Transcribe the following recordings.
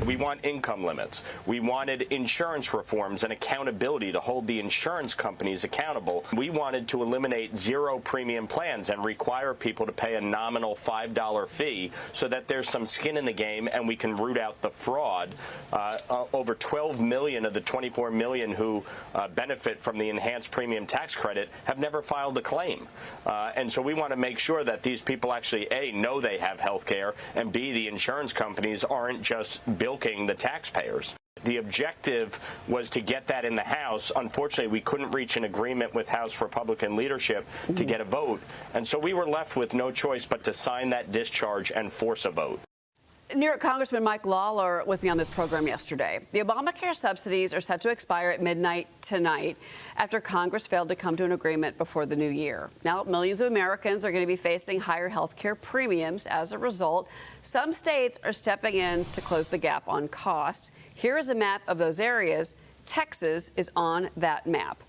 We want income limits. We wanted insurance reforms and accountability to hold the insurance companies accountable. We wanted to eliminate zero premium plans and require people to pay a nominal $5 fee so that there's some skin in the game and we can root out the fraud. Over 12 million of the 24 million who benefit from the enhanced premium tax credit have never filed a claim. And so we want to make sure that these people actually, A, know they have health care, and B, the insurance companies aren't just bilking the taxpayers. The objective was to get that in the House. Unfortunately, we couldn't reach an agreement with House Republican leadership to get a vote. And so we were left with no choice but to sign that discharge and force a vote. New York Congressman Mike Lawler with me on this program yesterday. The Obamacare subsidies are set to expire at midnight tonight after Congress failed to come to an agreement before the new year. Now, millions of Americans are going to be facing higher health care premiums as a result. Some states are stepping in to close the gap on costs. Here is a map of those areas. Texas is on that map.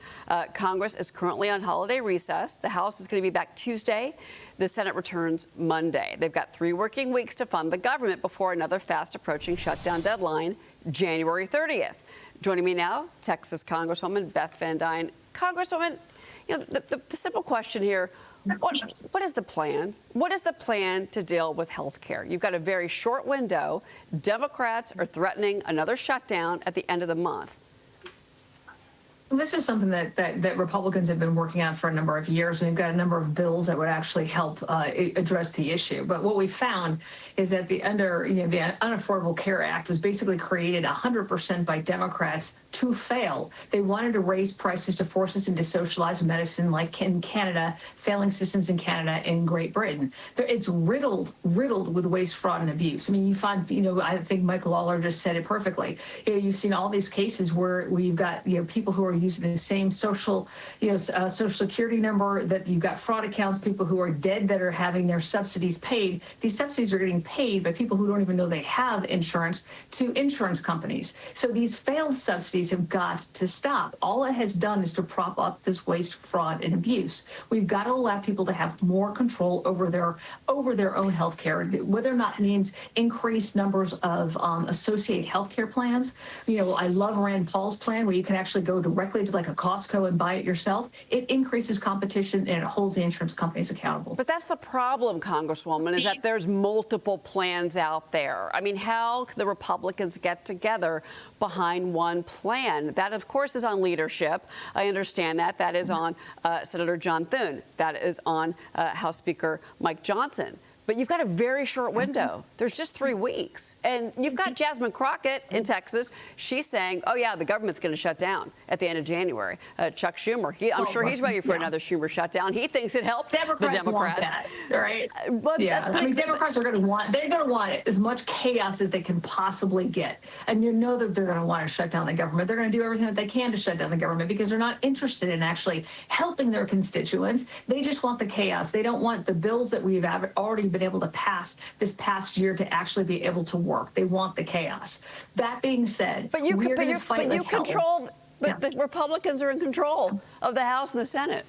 Congress is currently on holiday recess. The House is going to be back Tuesday. The Senate returns Monday. They've got 3 working weeks to fund the government before another fast-approaching shutdown deadline, January 30th. Joining me now, Texas Congresswoman Beth Van Duyne. Congresswoman, you know, the simple question here, what is the plan? What is the plan to deal with health care? You've got a very short window. Democrats are threatening another shutdown at the end of the month. This is something that Republicans have been working on for a number of years. We've got a number of bills that would actually help address the issue. But what we found is that the Unaffordable Care Act was basically created 100% by Democrats to fail. They wanted to raise prices to force us into socialized medicine, like in Canada, failing systems in Canada and in Great Britain. It's riddled with waste, fraud, and abuse. I mean, you find, I think Michael Lawler just said it perfectly. You've seen all these cases where you've got, people who are using the same social security number, that you've got fraud accounts, people who are dead that are having their subsidies paid. These subsidies are getting paid by people who don't even know they have insurance to insurance companies. So these failed subsidies have got to stop. All it has done is to prop up this waste, fraud, and abuse. We've got to allow people to have more control over their own health care, whether or not it means increased numbers of associate health care plans. I love Rand Paul's plan where you can actually go directly to like a Costco and buy it yourself. It increases competition and it holds the insurance companies accountable. But that's the problem, Congresswoman, is that there's multiple plans out there. I mean, how can the Republicans get together behind one plan? That, of course, is on leadership. I understand that. That is on Senator John Thune. That is on House Speaker Mike Johnson. But you've got a very short window. There's just 3 weeks. And you've got Jasmine Crockett in Texas. She's saying, oh, yeah, the government's going to shut down at the end of January. Chuck Schumer, I'm sure he's ready for another Schumer shutdown. He thinks it helped the Democrats. Want that, right? I mean, Democrats are going to want, they're going to want as much chaos as they can possibly get. And you know that they're going to want to shut down the government. They're going to do everything that they can to shut down the government because they're not interested in actually helping their constituents. They just want the chaos. They don't want the bills that we've already been able to pass this past year to actually be able to work. They want the chaos. That being said, the Republicans are in control of the House and the Senate.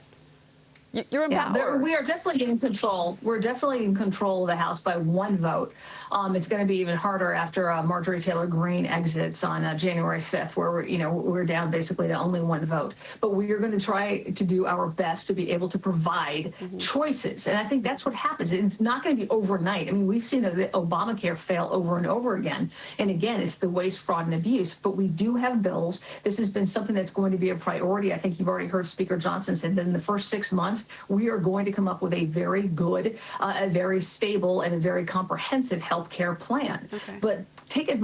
You're in power. We are definitely in control. We're definitely in control of the House by 1 vote. It's going to be even harder after Marjorie Taylor Greene exits on January 5th, where we're down basically to only 1 vote. But we are going to try to do our best to be able to provide choices, and I think that's what happens. It's not going to be overnight. I mean, we've seen the Obamacare fail over and over again, and again, it's the waste, fraud, and abuse. But we do have bills. This has been something that's going to be a priority. I think you've already heard Speaker Johnson say that in the first 6 months, we are going to come up with a very good, a very stable, and a very comprehensive health care plan. But keep in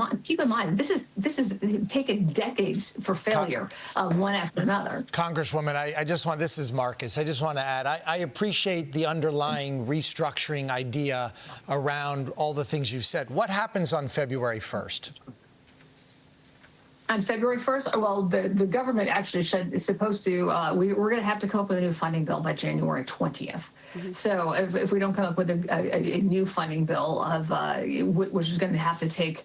mind, this is taken decades for failure, one after another. Congresswoman, this is Marcus. I just want to add, I appreciate the underlying restructuring idea around all the things you've said. What happens on February 1st? On February 1st, well, the government actually is supposed to, we're going to have to come up with a new funding bill by January 20th. So if we don't come up with a new funding bill which is going to have to take,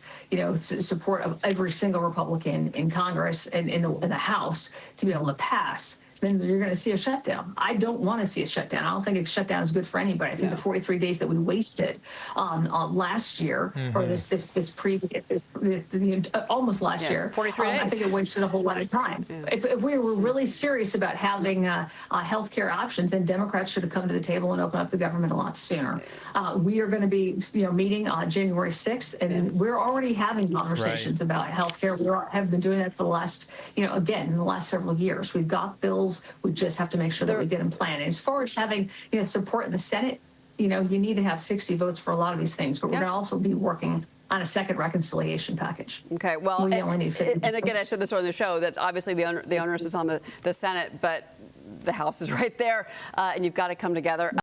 support of every single Republican in Congress and in the House to be able to pass, then you're going to see a shutdown. I don't want to see a shutdown. I don't think a shutdown is good for anybody. I think the 43 days that we wasted last year, or almost last year, 43 days. I think it wasted a whole lot of time. Yeah. If we were really serious about having health care options, then Democrats should have come to the table and opened up the government a lot sooner. We are going to be meeting on January 6th, and we're already having conversations about health care. We have been doing that for the last, again, in the last several years. We've got bills. We just have to make sure that we get them planned. And as far as having support in the Senate, you need to have 60 votes for a lot of these things, but we're going to also be working on a second reconciliation package. Okay, well, we only need 50 and again, I said this on the show, that's obviously the onus is on the Senate, but the House is right there, and you've got to come together.